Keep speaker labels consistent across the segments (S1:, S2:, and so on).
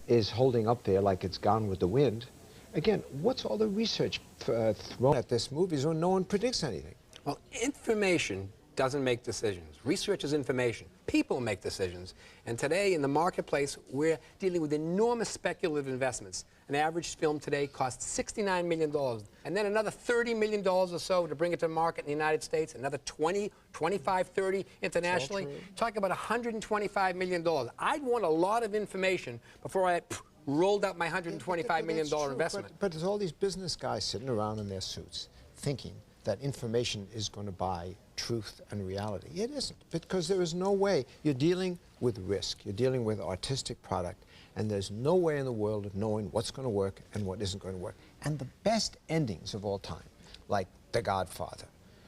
S1: is holding up there like it's gone with the wind. Again, what's all the research thrown at this movie so no one predicts anything?
S2: Well, information doesn't make decisions. Research is information. People make decisions. And today, in the marketplace, we're dealing with enormous speculative investments. An average film today costs $69 million. And then another $30 million or so to bring it to market in the United States, another 20, 25, 30 internationally. Talk about $125 million. I'd want a lot of information before I rolled out my $125 million investment.
S1: But there's all these business guys sitting around in their suits thinking that information is going to buy truth and reality. It isn't, because there is no way. You're dealing with risk. You're dealing with artistic product, and there's no way in the world of knowing what's going to work and what isn't going to work. And the best endings of all time, like The Godfather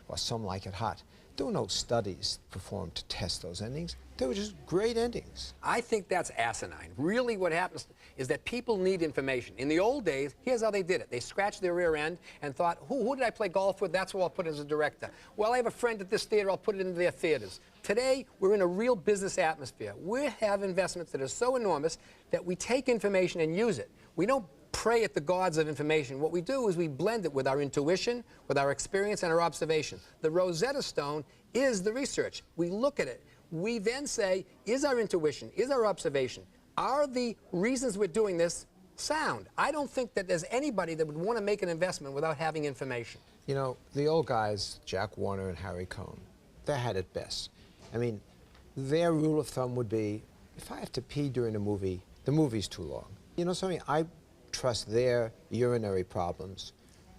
S1: or Some Like It Hot, there were no studies performed to test those endings. They were just great endings.
S2: I think that's asinine. Really what happens is that people need information. In the old days, here's how they did it. They scratched their rear end and thought, who did I play golf with? That's who I'll put as a director. Well, I have a friend at this theater. I'll put it into their theaters. Today, we're in a real business atmosphere. We have investments that are so enormous that we take information and use it. We don't pray at the gods of information. What we do is we blend it with our intuition, with our experience, and our observation. The Rosetta Stone is the research. We look at it. We then say, is our intuition, is our observation, are the reasons we're doing this sound? I don't think that there's anybody that would want to make an investment without having information.
S1: You know, the old guys, Jack Warner and Harry Cohn, they had it best. I mean, their rule of thumb would be, if I have to pee during a movie, the movie's too long. You know something? I trust their urinary problems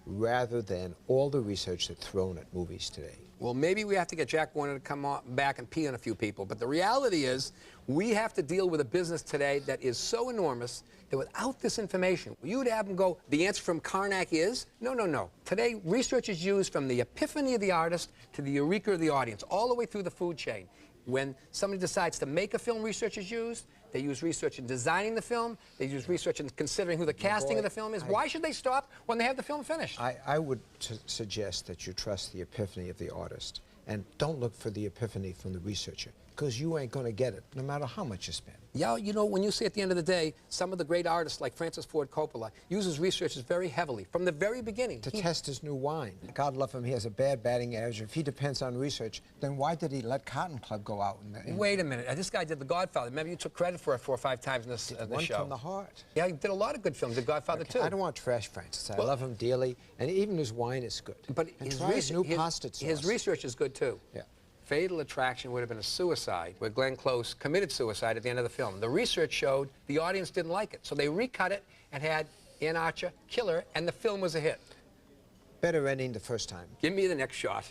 S1: rather than all the research that's thrown at movies today.
S2: Well, maybe we have to get Jack Warner to come back and pee on a few people, but the reality is we have to deal with a business today that is so enormous that without this information, you'd have them go, the answer from Karnak is, no, no, no. Today, research is used from the epiphany of the artist to the eureka of the audience, all the way through the food chain. When somebody decides to make a film, research is used. They use research in designing the film. They use research in considering who the casting of the film is. Why should they stop when they have the film finished?
S1: I would suggest that you trust the epiphany of the artist and don't look for the epiphany from the researcher, because you ain't going to get it, no matter how much you spend.
S2: Yeah, you know, when you see at the end of the day, some of the great artists like Francis Ford Coppola uses researchers very heavily from the very beginning.
S1: To test his new wine. God love him, he has a bad batting average. If he depends on research, then why did he let Cotton Club go out?
S2: Wait a minute. This guy did The Godfather. Remember, you took credit for it 4 or 5 times in this show.
S1: One from the heart.
S2: Yeah, he did a lot of good films. The Godfather, too.
S1: I don't want to trash Francis. I love him dearly, and even his wine is good.
S2: But
S1: his new pasta sauce.
S2: His research is good, too.
S1: Yeah.
S2: Fatal Attraction would have been a suicide, where Glenn Close committed suicide at the end of the film. The research showed the audience didn't like it, so they recut it and had Ann Archer kill her, and the film was a hit.
S1: Better ending the first time.
S2: Give me the next shot.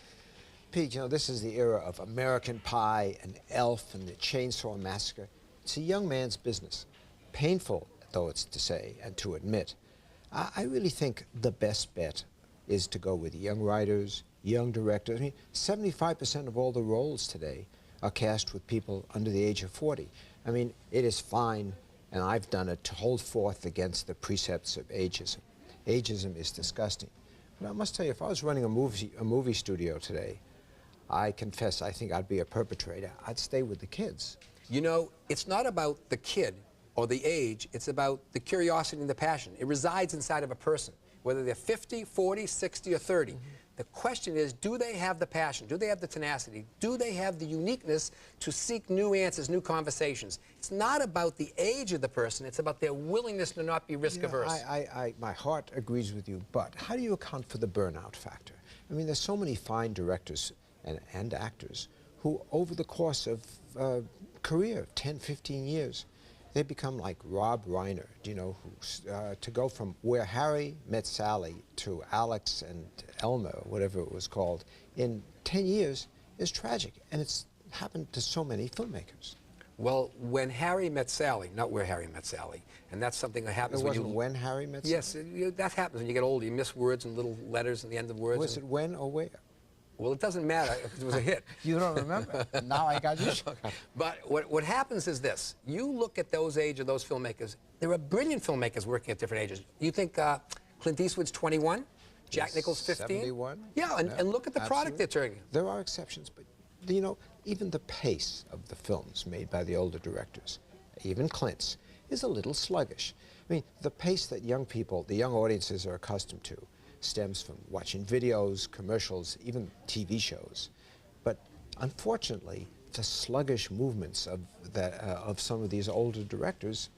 S1: Pete, you know, this is the era of American Pie and Elf and the Chainsaw Massacre. It's a young man's business. Painful, though it's to say and to admit. I really think the best bet is to go with young writers, young directors. I mean, 75% of all the roles today are cast with people under the age of 40. I mean, it is fine, and I've done it, to hold forth against the precepts of ageism. Ageism is disgusting. But I must tell you, if I was running a movie studio today, I confess I think I'd be a perpetrator. I'd stay with the kids.
S2: You know, it's not about the kid or the age. It's about the curiosity and the passion. It resides inside of a person, whether they're 50, 40, 60, or 30. The question is, do they have the passion? Do they have the tenacity? Do they have the uniqueness to seek new answers, new conversations? It's not about the age of the person. It's about their willingness to not be risk-averse.
S1: My heart agrees with you, but how do you account for the burnout factor? I mean, there's so many fine directors and actors who, over the course of career, 10, 15 years, they become like Rob Reiner, you know, to go from Where Harry Met Sally to Alex and Elmer, or whatever it was called, in 10 years is tragic. And it's happened to so many filmmakers.
S2: Well, When Harry Met Sally, not Where Harry Met Sally, and that's something that happens when you...
S1: When Harry Met Sally?
S2: Yes, that happens when you get older. You miss words and little letters at the end of words.
S1: Was it when or where?
S2: Well, it doesn't matter if it was a hit.
S1: You don't remember. Now I got you.
S2: But what happens is this. You look at those age of those filmmakers. There are brilliant filmmakers working at different ages. You think Clint Eastwood's 21? Jack Nichol's 15?
S1: 71?
S2: Yeah, and look at the product they're turning.
S1: There are exceptions, but, you know, even the pace of the films made by the older directors, even Clint's, is a little sluggish. I mean, the pace that young people, the young audiences are accustomed to, stems from watching videos, commercials, even TV shows. But unfortunately, the sluggish movements of some of these older directors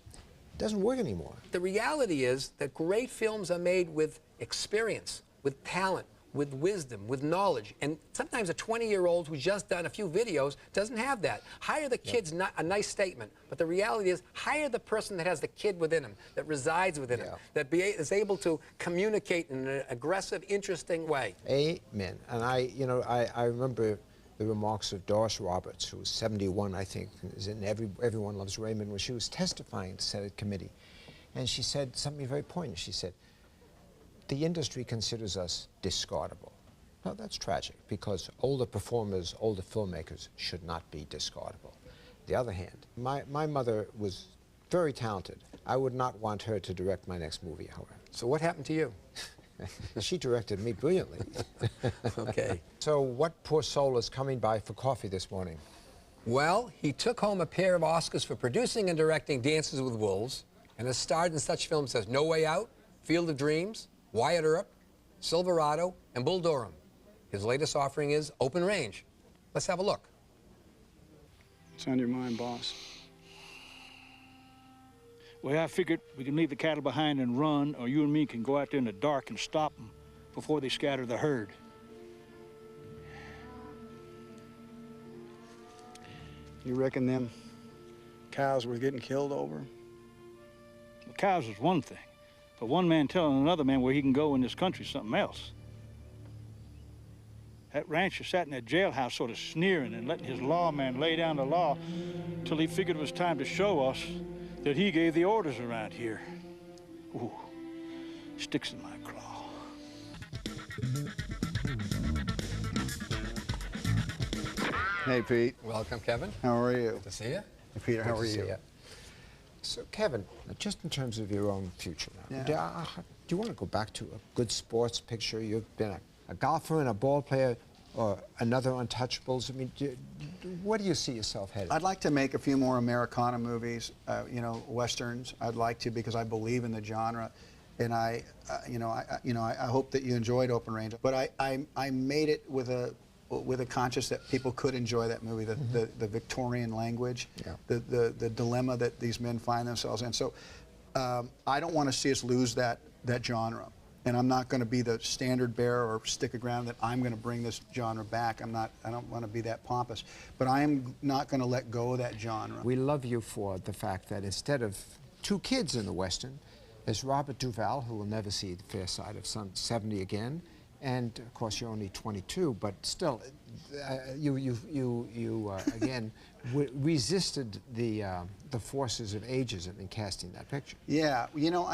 S1: doesn't work anymore.
S2: The reality is that great films are made with experience, with talent, with wisdom, with knowledge. And sometimes a 20-year-old who's just done a few videos doesn't have that. Hire the kid's not a nice statement, but the reality is hire the person that has the kid within him, that resides within him, that is able to communicate in an aggressive, interesting way.
S1: Amen. And I remember the remarks of Doris Roberts, who was 71, I think, is in Everyone Loves Raymond, when she was testifying to Senate committee. And she said something very poignant. She said, the industry considers us discardable. Now, that's tragic, because older performers, older filmmakers should not be discardable. On the other hand, my mother was very talented. I would not want her to direct my next movie, however.
S2: So what happened to you?
S1: She directed me brilliantly.
S2: Okay.
S1: So what poor soul is coming by for coffee this morning?
S2: Well, he took home a pair of Oscars for producing and directing Dances with Wolves, and has starred in such films as No Way Out, Field of Dreams, Wyatt Earp, Silverado, and Bull Durham. His latest offering is Open Range. Let's have a look.
S3: What's on your mind, boss? Well, I figured we can leave the cattle behind and run, or you and me can go out there in the dark and stop them before they scatter the herd.
S4: You reckon them cows were getting killed over?
S3: The cows is one thing, but one man telling another man where he can go in this country is something else. That rancher sat in that jailhouse sort of sneering and letting his lawman lay down the law till he figured it was time to show us that he gave the orders around here. Ooh, sticks in my craw.
S4: Hey, Pete.
S2: Welcome, Kevin.
S4: How are you?
S2: Good to see you.
S4: Hey, Peter, how
S1: Good
S4: are
S1: to see
S4: you?
S1: ya. So, Kevin, just in terms of your own future now,
S4: Yeah.
S1: do you want to go back to a good sports picture? You've been a golfer and a ball player, or another Untouchables. I mean, where do you see yourself headed?
S4: I'd like to make a few more Americana movies, you know, westerns. I'd like to, because I believe in the genre, and I hope that you enjoyed Open Range. But I made it with a conscience that people could enjoy that movie, the Victorian language, the dilemma that these men find themselves in. So I don't want to see us lose that genre. And I'm not going to be the standard bearer or stick of ground that I'm going to bring this genre back. I don't want to be that pompous. But I am not going to let go of that genre.
S1: We love you for the fact that instead of two kids in the Western, there's Robert Duvall, who will never see the fair side of Sun 70 again. And of course, you're only 22, but still, you again resisted the forces of ageism in casting that picture.
S4: Yeah, you know,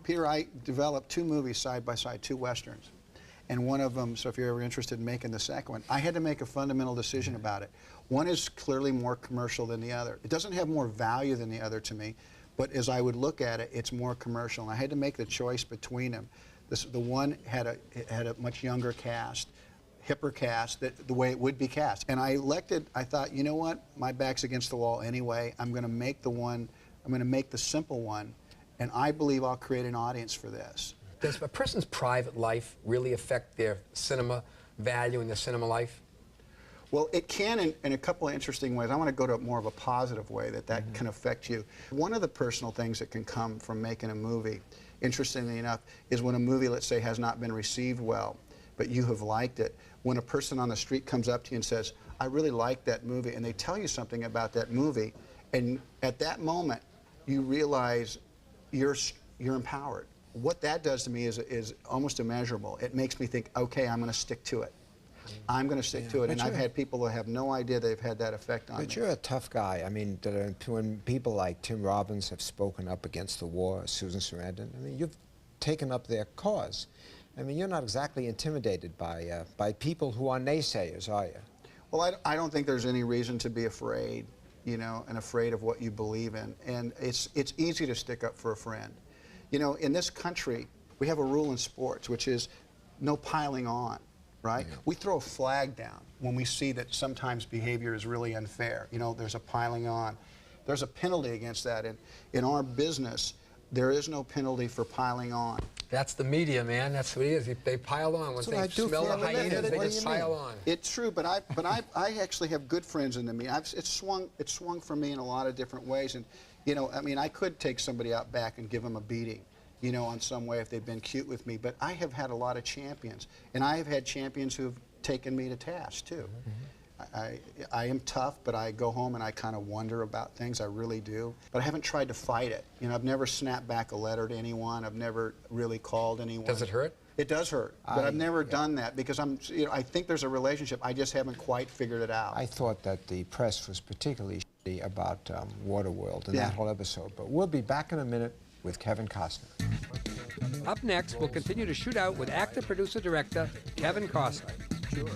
S4: Peter, I developed two movies side by side, two westerns, and one of them. So if you're ever interested in making the second one, I had to make a fundamental decision about it. One is clearly more commercial than the other. It doesn't have more value than the other to me, but as I would look at it, it's more commercial. And I had to make the choice between them. The one had a much younger cast, hipper cast, the way it would be cast. And I thought, you know what? My back's against the wall anyway. I'm going to make the simple one, and I believe I'll create an audience for this.
S2: Does a person's private life really affect their cinema value and their cinema life?
S4: Well, it can in a couple of interesting ways. I want to go to more of a positive way that can affect you. One of the personal things that can come from making a movie, interestingly enough, is when a movie, let's say, has not been received well, but you have liked it. When a person on the street comes up to you and says, I really like that movie, and they tell you something about that movie, and at that moment, you realize you're empowered. What that does to me is almost immeasurable. It makes me think, okay, I'm going to stick to it. I'm going to stick to it. And I've had people that have no idea they've had that effect on me.
S1: But you're a tough guy. I mean, when people like Tim Robbins have spoken up against the war, Susan Sarandon, I mean, you've taken up their cause. I mean, you're not exactly intimidated by people who are naysayers, are you?
S4: Well, I don't think there's any reason to be afraid, you know, and afraid of what you believe in. And it's easy to stick up for a friend. You know, in this country, we have a rule in sports, which is no piling on, right? Yeah. We throw a flag down when we see that sometimes behavior is really unfair. You know, there's a piling on. There's a penalty against that. In our business, there is no penalty for piling on.
S2: That's the media, man. That's what it is. They pile on. Once they smell the hyenas, they just pile on.
S4: It's true, but I actually have good friends in the media. It's swung for me in a lot of different ways, and you know, I mean, I could take somebody out back and give them a beating, you know, on some way if they've been cute with me. But I have had a lot of champions, and I have had champions who have taken me to task too. I am tough, but I go home and I kind of wonder about things. I really do. But I haven't tried to fight it. You know, I've never snapped back a letter to anyone. I've never really called anyone.
S2: Does it hurt?
S4: It does hurt, but I've never done that because you know, I think there's a relationship. I just haven't quite figured it out.
S1: I thought that the press was particularly shitty about Waterworld and that whole episode. But we'll be back in a minute with Kevin Costner.
S2: Up next, we'll continue to shoot out with actor, producer, director Kevin Costner. Sure.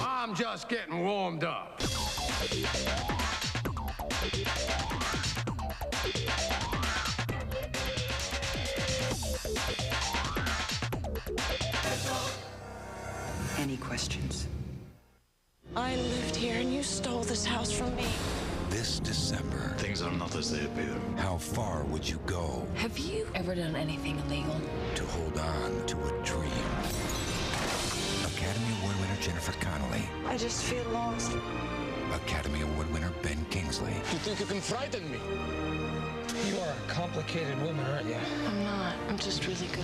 S5: I'm just getting warmed up.
S6: Any questions?
S7: I lived here and you stole this house from me.
S8: This December,
S9: things are not as they appear.
S8: how far would you go
S7: Have you ever done anything illegal?
S8: to hold on to a dream? Academy Award winner Jennifer Connelly,
S7: I just feel lost.
S8: Academy Award winner Ben Kingsley,
S5: You think you can frighten me?
S10: You are a complicated woman, aren't you?
S7: I'm not. I'm just really good.